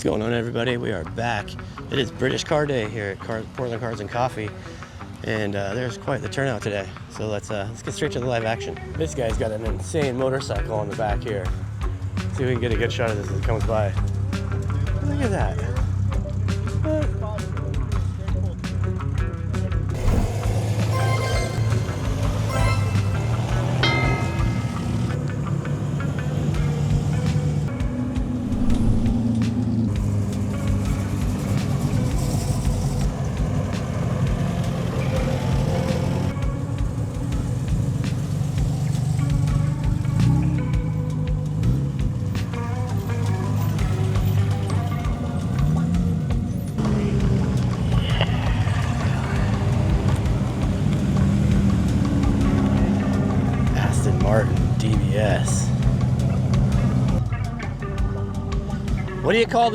What's going on, everybody? We are back. It is British Car Day here at Portland Cars and Coffee, and there's quite the turnout today. So let's get straight to the live action. This guy's got an insane motorcycle on the back here. See if we can get a good shot of this as it comes by. Look at that. Martin DBS. What do you call this?